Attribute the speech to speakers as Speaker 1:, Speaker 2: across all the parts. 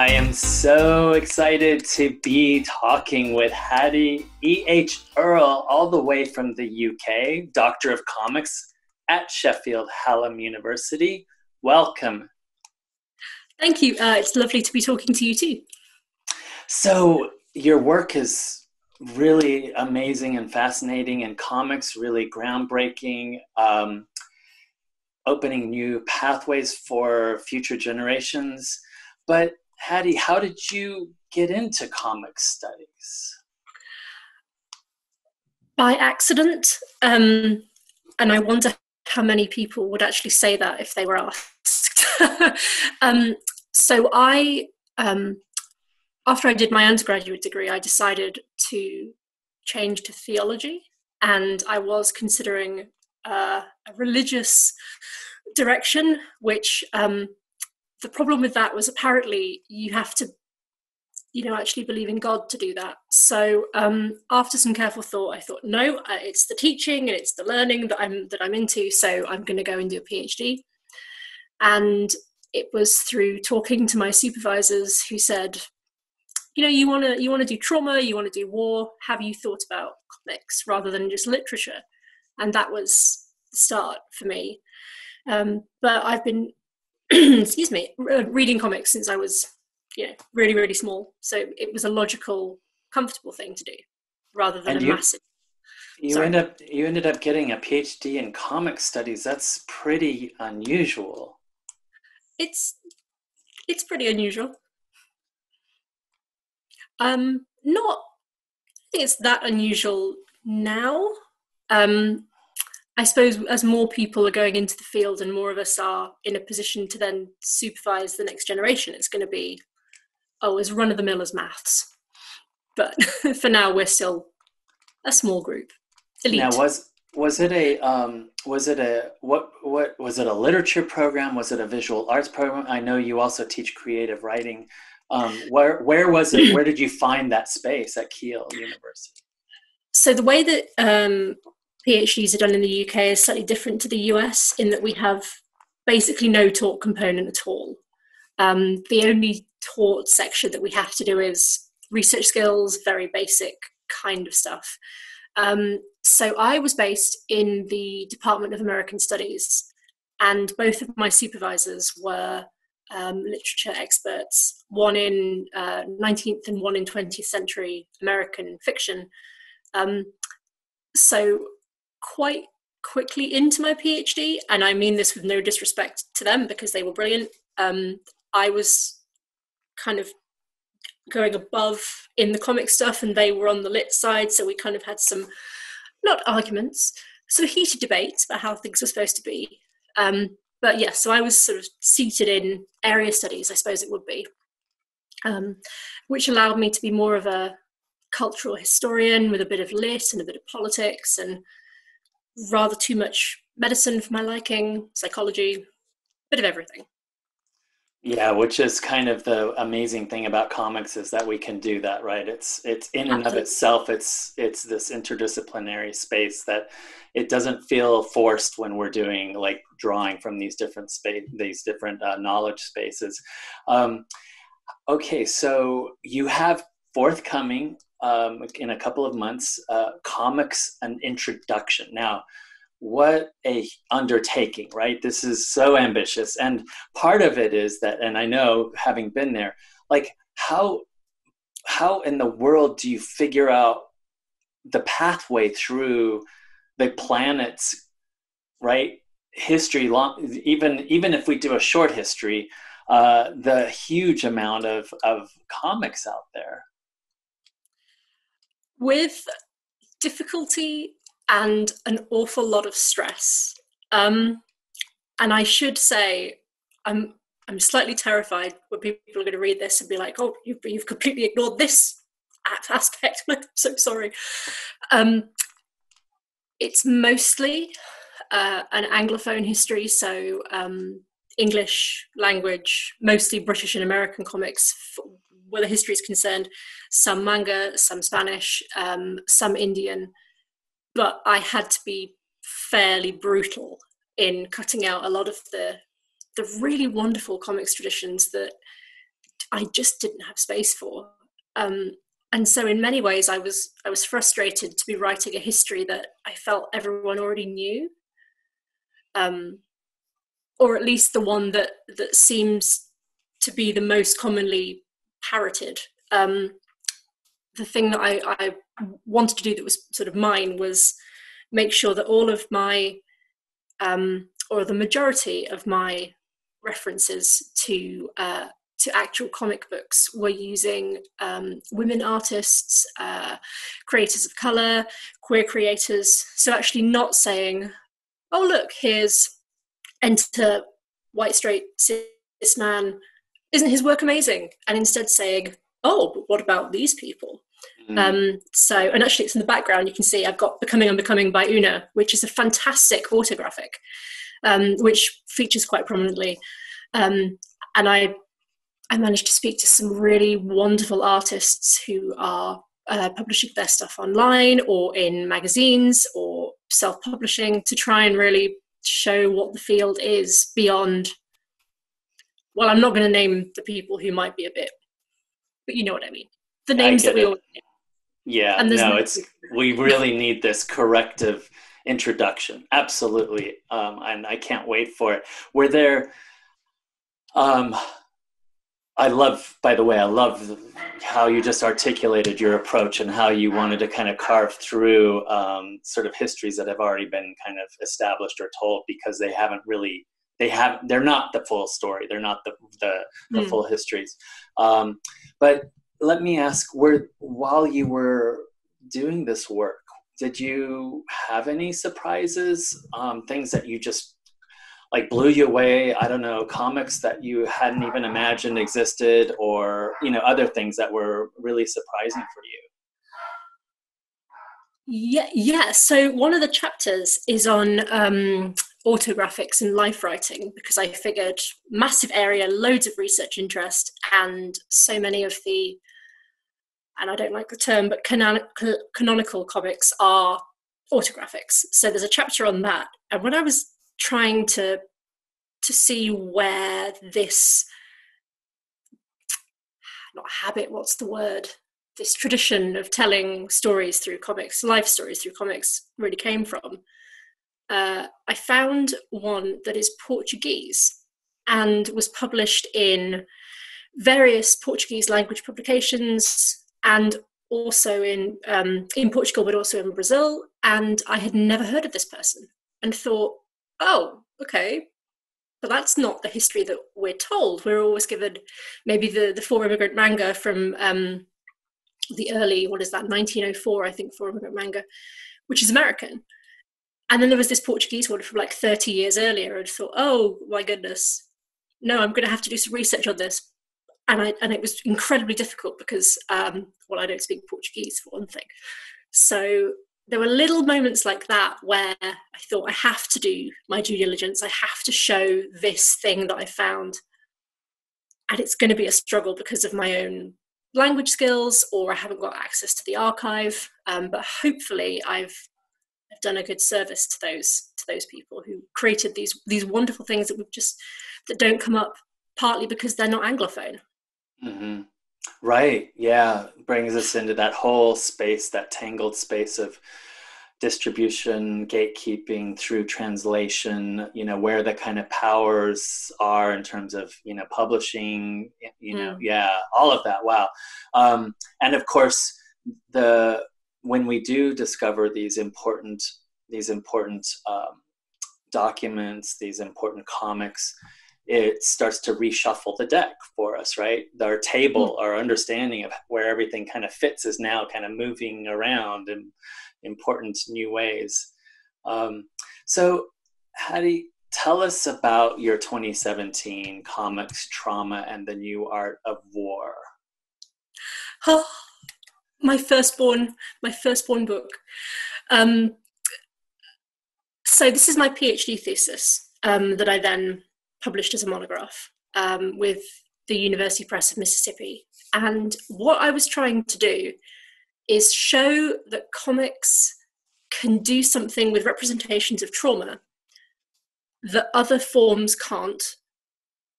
Speaker 1: I am so excited to be talking with Hattie E.H. Earle, all the way from the UK, Doctor of Comics at Sheffield Hallam University. Welcome.
Speaker 2: Thank you. It's lovely to be talking to you too.
Speaker 1: So your work is really amazing and fascinating, and comics really groundbreaking, opening new pathways for future generations. But Hattie, how did you get into comic studies?
Speaker 2: By accident, and I wonder how many people would actually say that if they were asked. So after I did my undergraduate degree, I decided to change to theology, and I was considering a religious direction, which the problem with that was apparently you have to, actually believe in God to do that. So after some careful thought, I thought, no, it's the teaching and it's the learning that I'm into. So I'm going to go and do a PhD. And it was through talking to my supervisors who said, you want to do trauma, you want to do war. Have you thought about comics rather than just literature? And that was the start for me. But I've been reading comics since I was, really, really small. So it was a logical, comfortable thing to do, rather than massive.
Speaker 1: You ended up getting a PhD in comic studies. That's pretty unusual.
Speaker 2: It's pretty unusual. Not, I think it's that unusual now. I suppose as more people are going into the field and more of us are in a position to then supervise the next generation, it's going to be, as run-of-the-mill as maths. But for now, we're still a small group. Elite.
Speaker 1: Now, was it a literature program? Was it a visual arts program? I know you also teach creative writing. Where was it? Where did you find that space at Keele University?
Speaker 2: So the way that PhDs are done in the UK is slightly different to the US in that we have basically no taught component at all. The only taught section that we have to do is research skills, very basic kind of stuff. So I was based in the Department of American Studies, and both of my supervisors were literature experts, one in 19th and one in 20th century American fiction. So quite quickly into my PhD, and I mean this with no disrespect to them because they were brilliant, I was kind of going above in the comic stuff and they were on the lit side, so we kind of had some, not arguments, sort of heated debates about how things were supposed to be. But yeah, so I was sort of seated in area studies, I suppose it would be, which allowed me to be more of a cultural historian with a bit of lit and a bit of politics and rather too much medicine for my liking, psychology, bit of everything.
Speaker 1: Yeah, which is kind of the amazing thing about comics is that we can do that, right? It's in and of itself, it's this interdisciplinary space that it doesn't feel forced when we're doing like drawing from these different knowledge spaces. Okay, so you have forthcoming in a couple of months, comics an introduction. Now, what a undertaking, right? This is so ambitious. And part of it is that, and I know having been there, like how in the world do you figure out the pathway through the planet's, right, history, long, even if we do a short history, the huge amount of comics out there?
Speaker 2: With difficulty and an awful lot of stress. And I should say, I'm slightly terrified when people are going to read this and be like, oh, you've completely ignored this aspect. I'm so sorry. It's mostly an Anglophone history, so English language, mostly British and American comics, where the history is concerned, some manga, some Spanish, some Indian. But I had to be fairly brutal in cutting out a lot of the really wonderful comics traditions that I just didn't have space for. And so in many ways I was frustrated to be writing a history that I felt everyone already knew, or at least the one that seems to be the most commonly parroted. The thing that I wanted to do that was sort of mine was make sure that all of my or the majority of my references to actual comic books were using women artists, creators of color, queer creators. So actually not saying, oh, look, here's enter white, straight, cis man. Isn't his work amazing? And instead saying, oh, but what about these people? So, and actually it's in the background, you can see I've got Becoming Unbecoming by Una, which is a fantastic autographic, which features quite prominently. And I managed to speak to some really wonderful artists who are publishing their stuff online or in magazines or self-publishing to try and really show what the field is beyond, well, I'm not going to name the people who might be a bit, but you know what I mean. The names that we all know.
Speaker 1: Yeah, no, we really need this corrective introduction. Absolutely. And I can't wait for it. Were there, I love how you just articulated your approach and how you wanted to kind of carve through sort of histories that have already been kind of established or told, because they're not the full story. They're not the full histories. But let me ask, while you were doing this work, did you have any surprises, things that you just like blew you away? I don't know, comics that you hadn't even imagined existed, or, other things that were really surprising for
Speaker 2: you? Yeah. So one of the chapters is on autographics and life writing, because I figured massive area, loads of research interest, and so many of the, and I don't like the term, but canonical comics are autographics. So there's a chapter on that. And when I was trying to see where this, not habit, what's the word? This tradition of telling stories through comics, life stories through comics, really came from, I found one that is Portuguese and was published in various Portuguese language publications, and also in Portugal, but also in Brazil. And I had never heard of this person and thought, oh, okay, but that's not the history that we're told. We're always given maybe the four immigrant manga from the early, 1904, I think, four immigrant manga, which is American. And then there was this Portuguese one from like 30 years earlier, and I thought, oh my goodness, no, I'm going to have to do some research on this. And it was incredibly difficult because, I don't speak Portuguese, for one thing. So there were little moments like that where I thought, I have to do my due diligence. I have to show this thing that I found. And it's going to be a struggle because of my own language skills, or I haven't got access to the archive. But hopefully I've done a good service to those people who created these wonderful things that don't come up, partly because they're not Anglophone.
Speaker 1: Mm-hmm. Right. Yeah. Brings us into that whole space, that tangled space of distribution, gatekeeping through translation, where the kind of powers are in terms of, publishing, yeah, all of that. Wow. And of course, when we do discover these important documents, these important comics, it starts to reshuffle the deck for us, right? Our table, our understanding of where everything kind of fits is now kind of moving around in important new ways. So Hattie, tell us about your 2017 comics, Trauma and the New Art of War.
Speaker 2: Oh, my firstborn book. So this is my PhD thesis that I then published as a monograph with the University Press of Mississippi. And what I was trying to do is show that comics can do something with representations of trauma that other forms can't,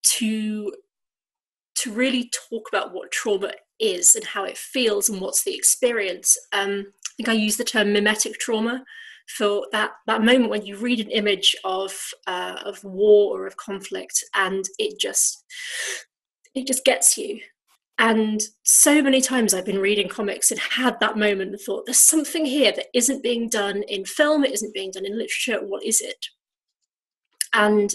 Speaker 2: to to really talk about what trauma is and how it feels and what's the experience. I think I use the term mimetic trauma for that moment when you read an image of war or of conflict, and it just gets you. And so many times I've been reading comics and had that moment and thought, there's something here that isn't being done in film, it isn't being done in literature, what is it? And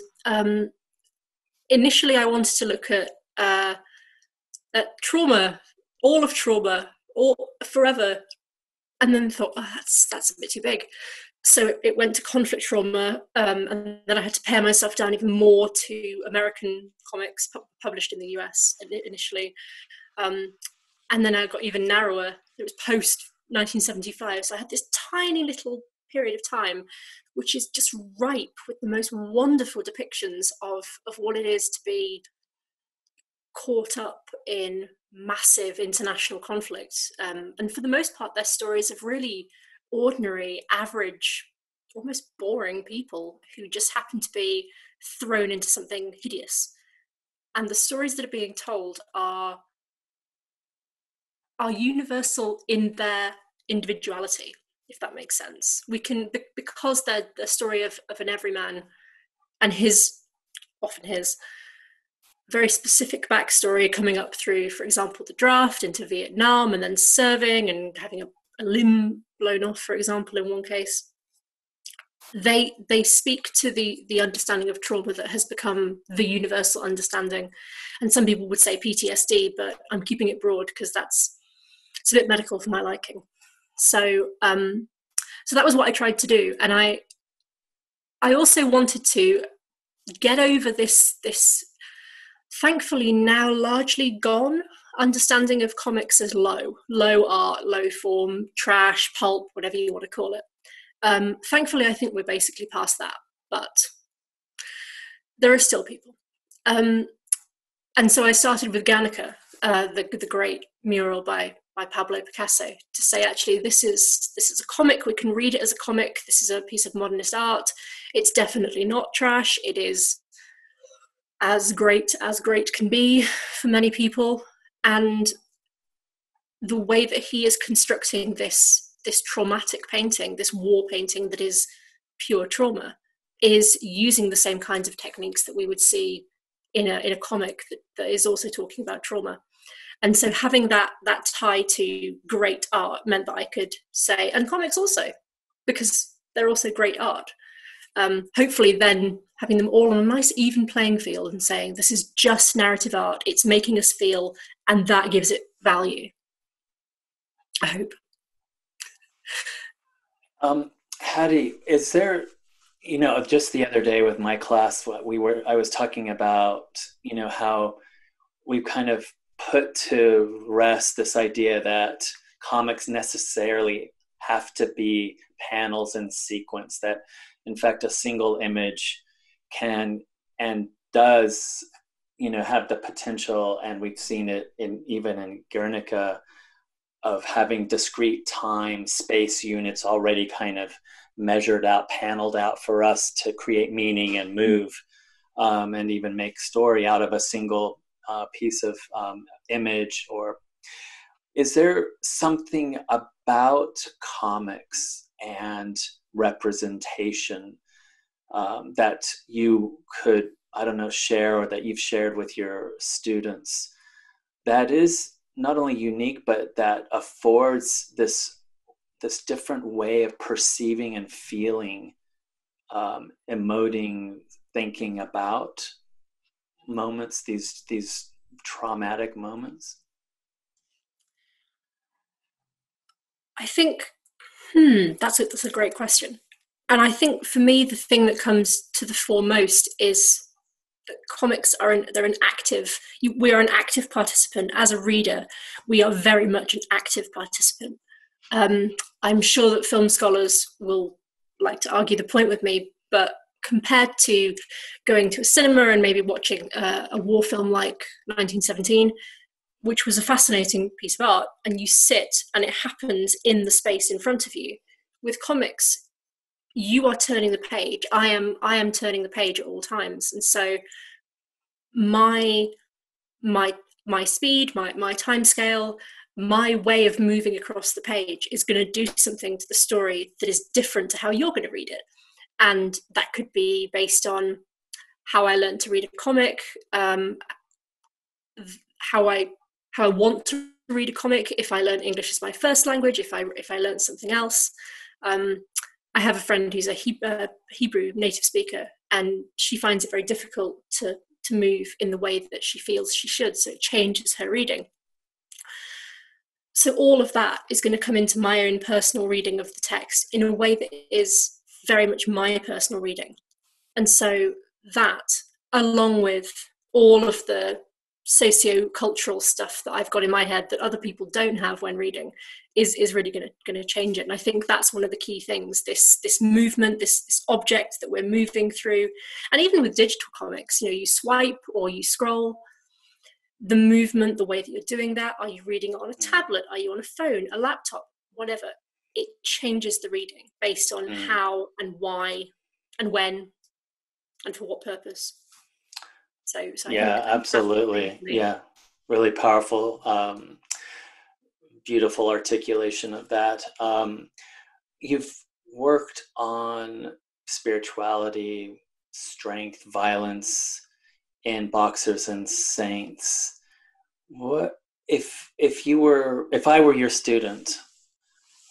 Speaker 2: initially I wanted to look at trauma, all of trauma, or forever, and then thought, oh, that's a bit too big. So it went to conflict trauma, and then I had to pare myself down even more to American comics published in the US initially. And then I got even narrower. It was post 1975. So I had this tiny little period of time, which is just ripe with the most wonderful depictions of what it is to be caught up in massive international conflicts. And for the most part, they're stories of really ordinary, average, almost boring people who just happen to be thrown into something hideous. And the stories that are being told are universal in their individuality, if that makes sense. We can, because they're the story of an everyman and often his very specific backstory coming up through, for example, the draft into Vietnam and then serving and having a limb blown off, for example, in one case. They speak to the understanding of trauma that has become the universal understanding. And some people would say PTSD, but I'm keeping it broad because it's a bit medical for my liking. So that was what I tried to do. And I also wanted to get over this thankfully now largely gone understanding of comics as low art, low form, trash, pulp, whatever you want to call it. Thankfully, I think we're basically past that, but there are still people. And so I started with Guernica, the great mural by Pablo Picasso, to say, actually, this is a comic. We can read it as a comic. This is a piece of modernist art. It's definitely not trash. It is as great can be for many people. And the way that he is constructing this traumatic painting, this war painting that is pure trauma, is using the same kinds of techniques that we would see in a comic that is also talking about trauma. And so having that tie to great art meant that I could say, and comics also, because they're also great art. Hopefully then having them all on a nice even playing field and saying, this is just narrative art, it's making us feel, and that gives it value. I hope.
Speaker 1: Hattie, is there, just the other day with my class, I was talking about, how we've kind of put to rest this idea that comics necessarily have to be panels in sequence, that in fact a single image can and does, have the potential, and we've seen it even in Guernica, of having discrete time space units already kind of measured out, paneled out for us to create meaning and move, and even make story out of a single piece of image. Or is there something about comics and representation that you could, share, or that you've shared with your students, that is not only unique, but that affords this different way of perceiving and feeling, emoting, thinking about moments, these traumatic moments?
Speaker 2: I think that's a great question. And I think for me, the thing that comes to the foremost is that comics we are an active participant. As a reader, we are very much an active participant. I'm sure that film scholars will like to argue the point with me, but compared to going to a cinema and maybe watching a war film like 1917, which was a fascinating piece of art, and you sit and it happens in the space in front of you, with comics, you are turning the page. I am turning the page at all times. And so my my speed, my time scale, my way of moving across the page is going to do something to the story that is different to how you're going to read it. And that could be based on how I learned to read a comic, how I want to read a comic, if I learn English as my first language, if I learn something else. I have a friend who's a Hebrew native speaker, and she finds it very difficult to move in the way that she feels she should, so it changes her reading. So all of that is going to come into my own personal reading of the text in a way that is very much my personal reading. And so that, along with all of the socio-cultural stuff that I've got in my head that other people don't have when reading, is really going to change it. And I think that's one of the key things, this movement, this object that we're moving through. And even with digital comics, you swipe or you scroll, the movement, the way that you're doing that, are you reading on a tablet, are you on a phone, a laptop, whatever, it changes the reading based on how and why and when and for what purpose. So
Speaker 1: yeah, absolutely. Yeah, really powerful, beautiful articulation of that. You've worked on spirituality, strength, violence in Boxers and Saints. What if I were your student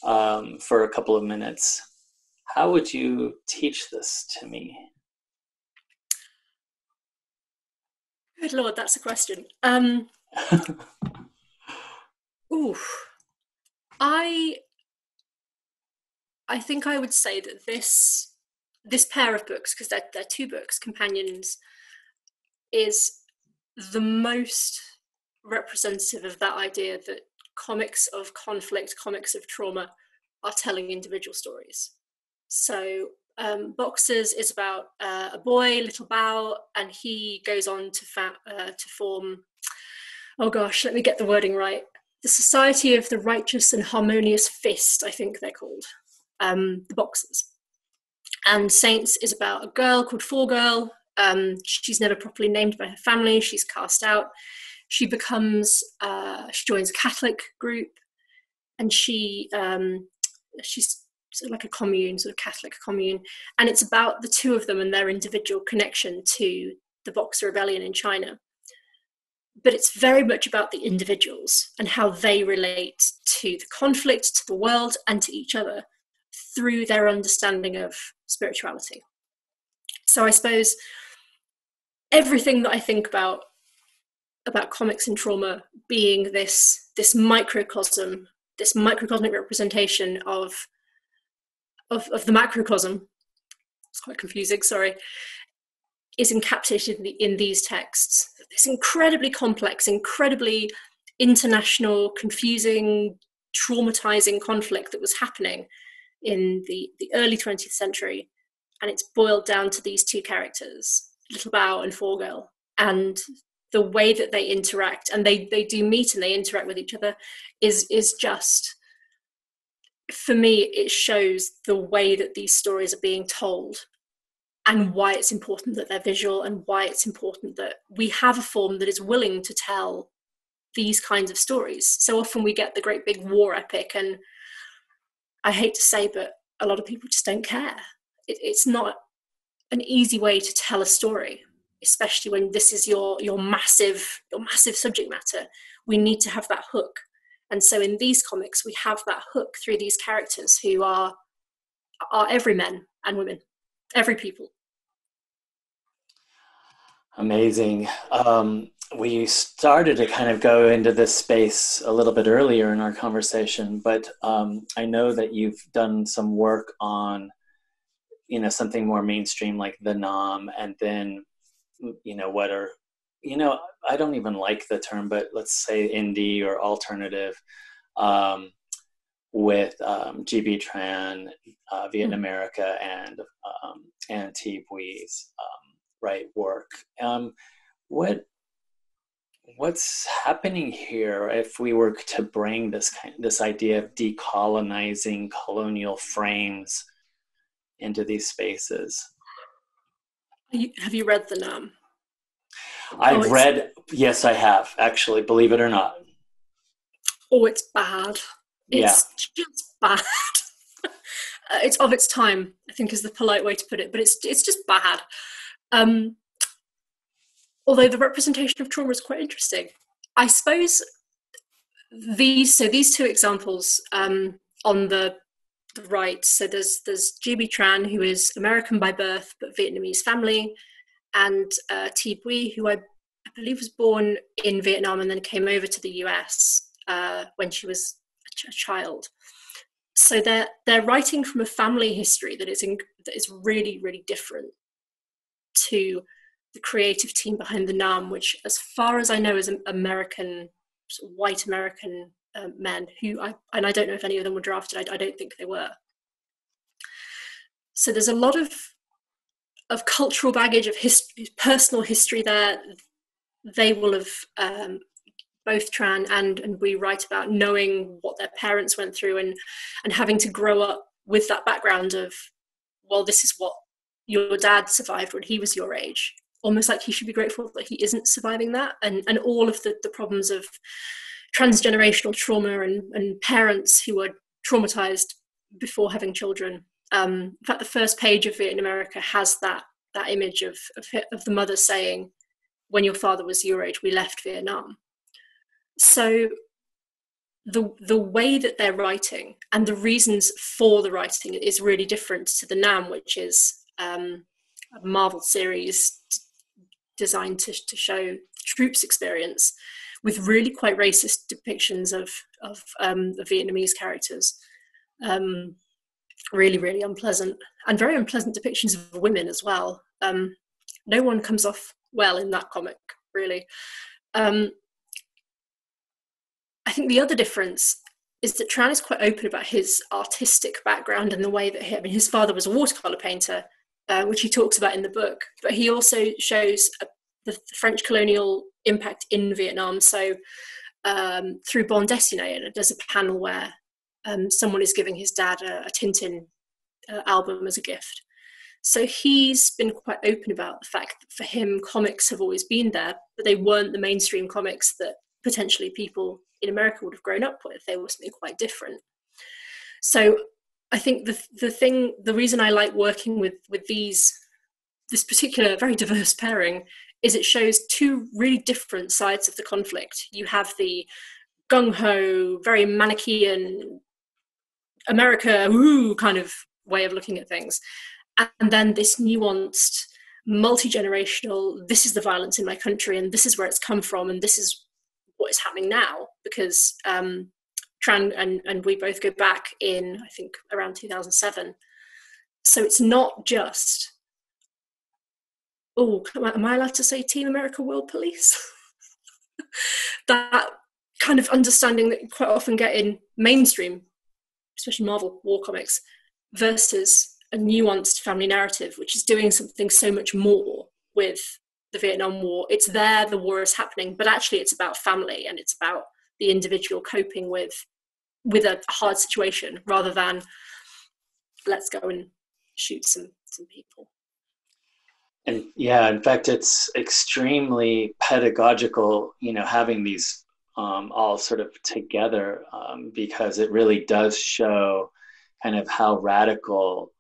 Speaker 1: for a couple of minutes? How would you teach this to me?
Speaker 2: Good Lord, that's a question. I think I would say that this pair of books, because they're two books, companions, is the most representative of that idea that comics of conflict, comics of trauma, are telling individual stories. So Boxers is about a boy, Little Bao, and he goes on to form, oh gosh, let me get the wording right, the Society of the Righteous and Harmonious Fist, I think they're called, the Boxers. And Saints is about a girl called Four Girl. She's never properly named by her family. She's cast out. She joins a Catholic group, and she's sort of like a commune, sort of Catholic commune. And it's about the two of them and their individual connection to the Boxer Rebellion in China. But it's very much about the individuals and how they relate to the conflict, to the world, and to each other through their understanding of spirituality. So I suppose everything that I think about comics and trauma being this microcosm, this microcosmic representation of the macrocosm, it's quite confusing, sorry, is encapsulated in these texts. This incredibly complex, incredibly international, confusing, traumatizing conflict that was happening in the early 20th century, and it's boiled down to these two characters, Little Bao and Four Girl, and the way that they interact, and they do meet and they interact with each other, is just, for me, it shows the way that these stories are being told and why it's important that they're visual, and why it's important that we have a form that is willing to tell these kinds of stories. So often we get the great big war epic, and I hate to say, but a lot of people just don't care. It's not an easy way to tell a story, especially when this is your massive subject matter. We need to have that hook. And so in these comics, we have that hook through these characters who are every men and women, every people.
Speaker 1: Amazing. We started to kind of go into this space a little bit earlier in our conversation, but I know that you've done some work on, something more mainstream like the Nam, and then, what are, I don't even like the term, but let's say indie or alternative, with GB Tran, Vietnamerica, and T. Bui's right work. What's happening here if we were to bring this idea of decolonizing colonial frames into these spaces?
Speaker 2: Have you read the Nam? Oh,
Speaker 1: I've read, yes, I have, actually, believe it or not.
Speaker 2: it's bad.
Speaker 1: Yeah.
Speaker 2: It's just bad. It's of its time, I think, is the polite way to put it, but it's just bad. Um, Although the representation of trauma is quite interesting. I suppose these two examples on the right. So there's GB Tran, who is American by birth but Vietnamese family, and Thi Bui, who I believe was born in Vietnam and then came over to the US when she was a child. So they're writing from a family history that is really, really different to the creative team behind the NAM, which, as far as I know, is American, sort of white American men and I don't know if any of them were drafted. I don't think they were. So there's a lot of cultural baggage, of personal history there. They will have both Tran and we write about knowing what their parents went through and having to grow up with that background of, well, this is what your dad survived when he was your age. Almost like he should be grateful that he isn't surviving that, and all of the problems of transgenerational trauma and parents who were traumatized before having children. In fact, the first page of Vietnamerica has that image of the mother saying, "When your father was your age, we left Vietnam." So the way that they're writing and the reasons for the writing is really different to the NAM, which is a Marvel series designed to show troops' experience with really quite racist depictions of the Vietnamese characters. Really, really unpleasant, and very unpleasant depictions of women as well. No one comes off well in that comic, really. I think the other difference is that Tran is quite open about his artistic background and the way that his father was a watercolor painter, which he talks about in the book, but he also shows the French colonial impact in Vietnam. So through Bande Dessinée, and there's a panel where someone is giving his dad a Tintin album as a gift. So he's been quite open about the fact that for him, comics have always been there, but they weren't the mainstream comics that potentially people in America would have grown up with. They were something quite different. So I think the reason I like working with this particular very diverse pairing is it shows two really different sides of the conflict. You have the gung-ho, very Manichaean, America, woo, kind of way of looking at things. And then this nuanced, multi-generational, this is the violence in my country and this is where it's come from and this is what is happening now, because Tran and we both go back in, I think, around 2007. So it's not just, oh, am I allowed to say Team America World Police? That kind of understanding that you quite often get in mainstream, especially Marvel war comics, versus a nuanced family narrative, which is doing something so much more with the Vietnam War. It's there, the war is happening, but actually it's about family and it's about the individual coping with a hard situation rather than let's go and shoot some people.
Speaker 1: And yeah, in fact, it's extremely pedagogical, having these all sort of together, because it really does show kind of how radical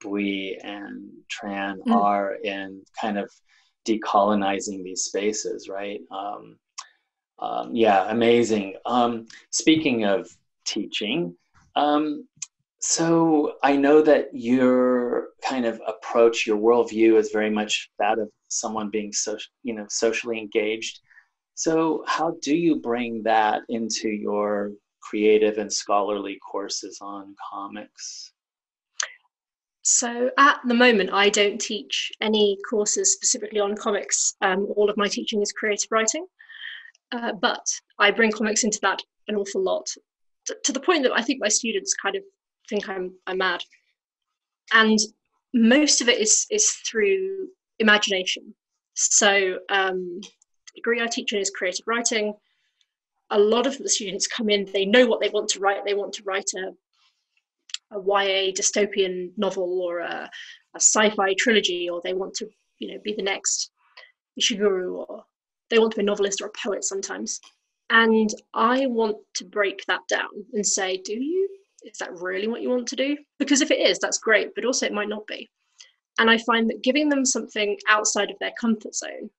Speaker 1: Bui and Tran are in kind of decolonizing these spaces, right? Yeah, amazing. Speaking of teaching, so I know that your kind of approach, your worldview is very much that of someone being socially engaged. So how do you bring that into your creative and scholarly courses on comics?
Speaker 2: So at the moment, I don't teach any courses specifically on comics. All of my teaching is creative writing, but I bring comics into that an awful lot, to the point that I think my students kind of think I'm mad. And most of it is through imagination. So the degree I teach in is creative writing. A lot of the students come in, they know what they want to write. They want to write a YA dystopian novel or a sci-fi trilogy, or they want to, be the next Ishiguro or they want to be a novelist or a poet sometimes. And I want to break that down and say, do you? Is that really what you want to do? Because if it is, that's great, but also it might not be. And I find that giving them something outside of their comfort zone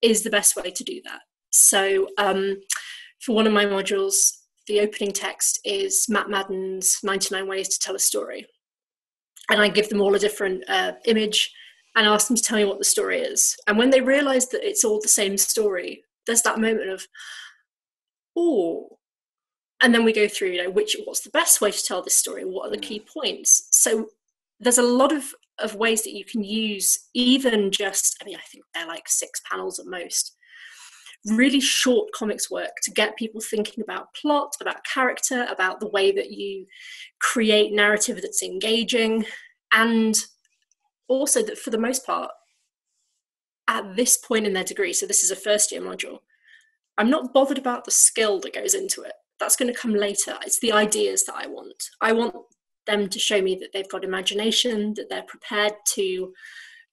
Speaker 2: is the best way to do that. So for one of my modules, the opening text is Matt Madden's 99 Ways to Tell a Story. And I give them all a different image and ask them to tell me what the story is. And when they realize that it's all the same story, there's that moment of, oh, and then we go through, what's the best way to tell this story? What are the key points? So there's a lot of ways that you can use, even just, I think they're like 6 panels at most, really short comics work to get people thinking about plot, about character, about the way that you create narrative that's engaging, and also that for the most part, at this point in their degree, so this is a first year module, I'm not bothered about the skill that goes into it. That's going to come later. It's the ideas that I want. I want them to show me that they've got imagination, that they're prepared to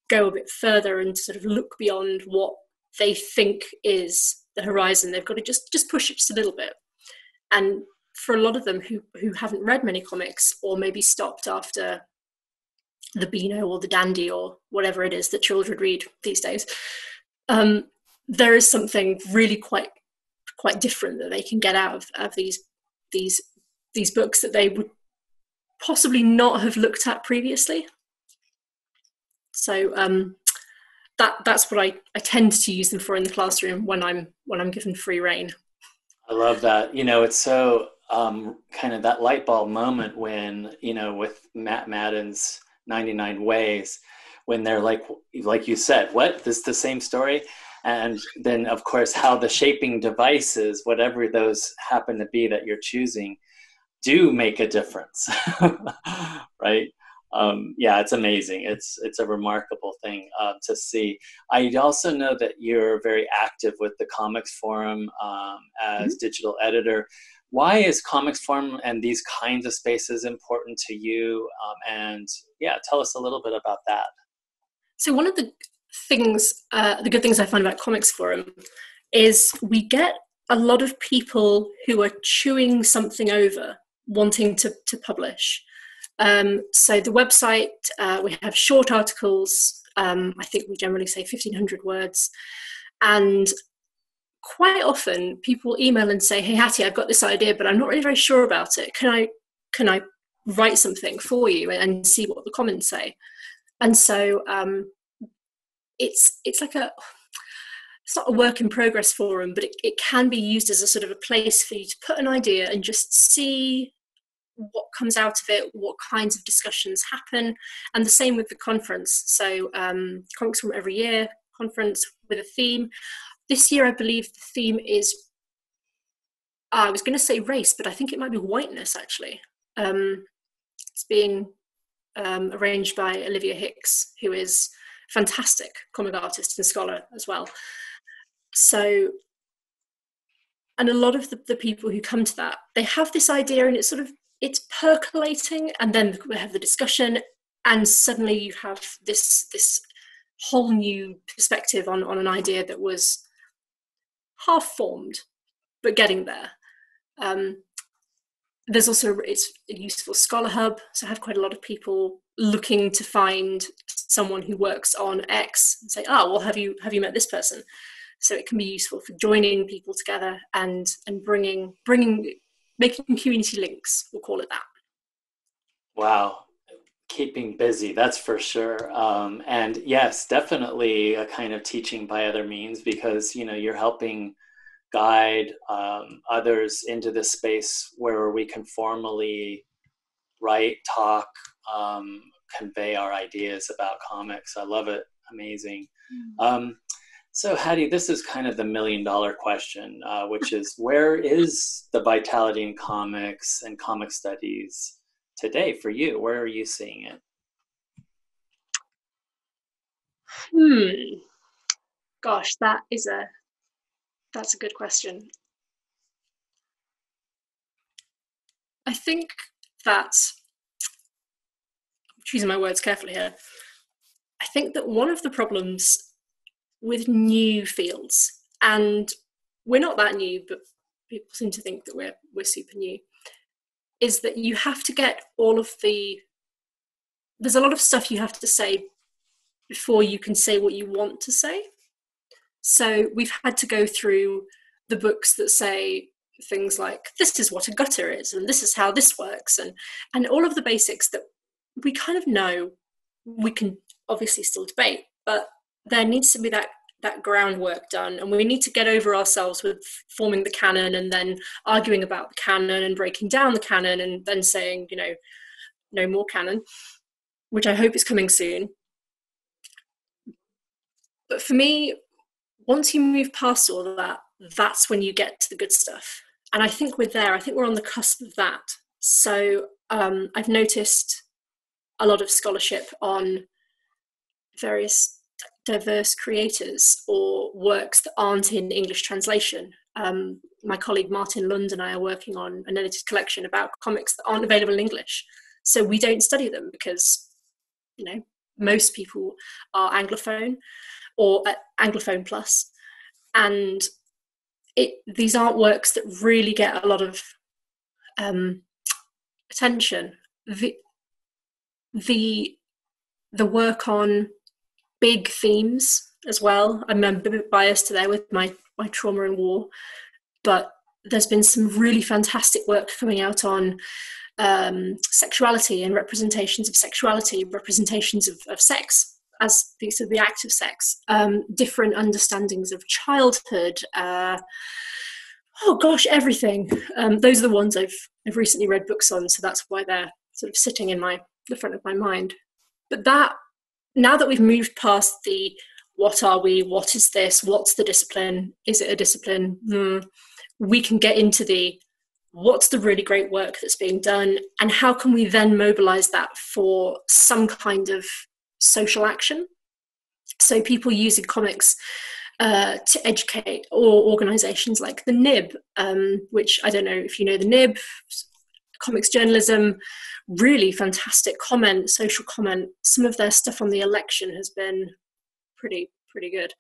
Speaker 2: go a bit further and sort of look beyond what they think is the horizon. They've got to just push it just a little bit. And for a lot of them who haven't read many comics, or maybe stopped after the Beano or the Dandy or whatever it is that children read these days, there is something really quite different that they can get out of these books that they would possibly not have looked at previously. So that's what I tend to use them for in the classroom when I'm given free rein.
Speaker 1: I love that. It's so kind of that light bulb moment when, with Matt Madden's 99 Ways, when they're like you said, what? This is the same story? And then, of course, how the shaping devices, whatever those happen to be that you're choosing, do make a difference, right? It's amazing. It's a remarkable thing to see. I also know that you're very active with the Comics Forum as digital editor. Why is Comics Forum and these kinds of spaces important to you? Tell us a little bit about that.
Speaker 2: So one of the good things I find about Comics Forum is we get a lot of people who are chewing something over, wanting to publish. So the website, we have short articles. I think we generally say 1,500 words. And quite often people email and say, hey, Hattie, I've got this idea, but I'm not really very sure about it. Can I write something for you and see what the comments say? And so it's like it's not a work in progress forum, but it can be used as a sort of a place for you to put an idea and just see what comes out of it, what kinds of discussions happen. And the same with the conference. So Comics from every year conference with a theme. This year, I believe the theme is, I was going to say race, but I think it might be whiteness, actually. It's being arranged by Olivia Hicks, who is a fantastic comic artist and scholar as well. So, and a lot of the people who come to that, they have this idea and it's percolating, and then we have the discussion, and suddenly you have this whole new perspective on an idea that was half formed, but getting there. There's also, it's a useful scholar hub, so I have quite a lot of people looking to find someone who works on X and say, oh, well, have you met this person? So it can be useful for joining people together and making community links, we'll call it that.
Speaker 1: Wow. Keeping busy, that's for sure. And yes, definitely a kind of teaching by other means, because, you're helping guide others into this space where we can formally write, talk, convey our ideas about comics. I love it. Amazing. So Hattie, this is kind of the $1 million question, which is, where is the vitality in comics and comic studies today for you? Where are you seeing
Speaker 2: it? Gosh, that's a good question. I think that, I'm choosing my words carefully here, I think that one of the problems with new fields, and we're not that new, but people seem to think that we're super new, is that you have to get all of there's a lot of stuff you have to say before you can say what you want to say. So we've had to go through the books that say things like, this is what a gutter is, and this is how this works, and all of the basics that we kind of know. We can obviously still debate, but there needs to be that groundwork done, and we need to get over ourselves with forming the canon and then arguing about the canon and breaking down the canon and then saying, no more canon, which I hope is coming soon. But for me, once you move past all of that, that's when you get to the good stuff. And I think we're there. I think we're on the cusp of that. So I've noticed a lot of scholarship on various diverse creators or works that aren't in English translation. My colleague Martin Lund and I are working on an edited collection about comics that aren't available in English. So we don't study them because, most people are Anglophone or Anglophone plus, and these aren't works that really get a lot of attention. The work on big themes as well. I'm a bit biased there with my trauma and war, but there's been some really fantastic work coming out on sexuality and representations of sexuality, representations of sex as piece of the act of sex, different understandings of childhood, everything. Those are the ones I've recently read books on, so that's why they're sort of sitting in the front of my mind. But now that we've moved past the what are we, what is this, what's the discipline, is it a discipline, we can get into the what's the really great work that's being done, and how can we then mobilize that for some kind of social action. So people using comics to educate, or organizations like the Nib, which I don't know if you know the Nib, comics journalism, really fantastic comment, social comment. Some of their stuff on the election has been pretty good.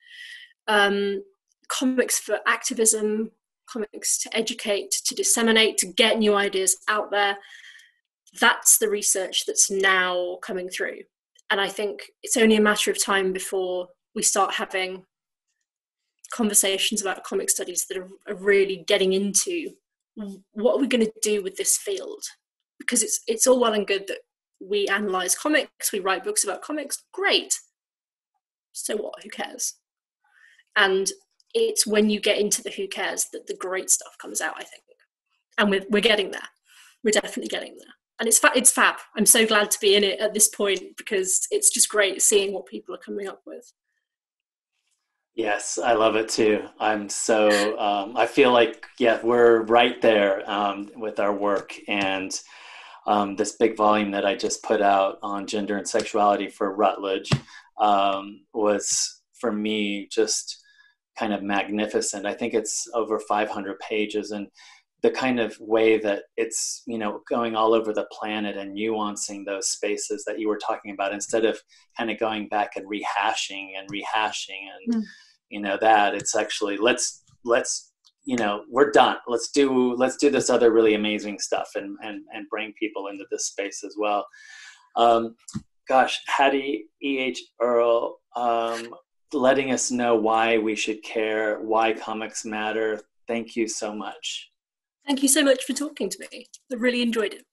Speaker 2: Comics for activism, comics to educate, to disseminate, to get new ideas out there. That's the research that's now coming through. And I think it's only a matter of time before we start having conversations about comic studies that are really getting into what are we going to do with this field? Because it's all well and good that we analyze comics, we write books about comics, great. So what? Who cares? And it's when you get into the who cares that the great stuff comes out, I think. And we're getting there. We're definitely getting there. And it's fab. I'm so glad to be in it at this point because it's just great seeing what people are coming up with.
Speaker 1: Yes, I love it too. I'm so, I feel like, we're right there with our work. And this big volume that I just put out on gender and sexuality for Routledge was, for me, just kind of magnificent. I think it's over 500 pages, and the kind of way that it's, going all over the planet and nuancing those spaces that you were talking about, instead of kind of going back and rehashing and that it's actually let's we're done. Let's do this other really amazing stuff and bring people into this space as well. Hattie E.H. Earle, letting us know why we should care, why comics matter. Thank you so much.
Speaker 2: Thank you so much for talking to me. I really enjoyed it.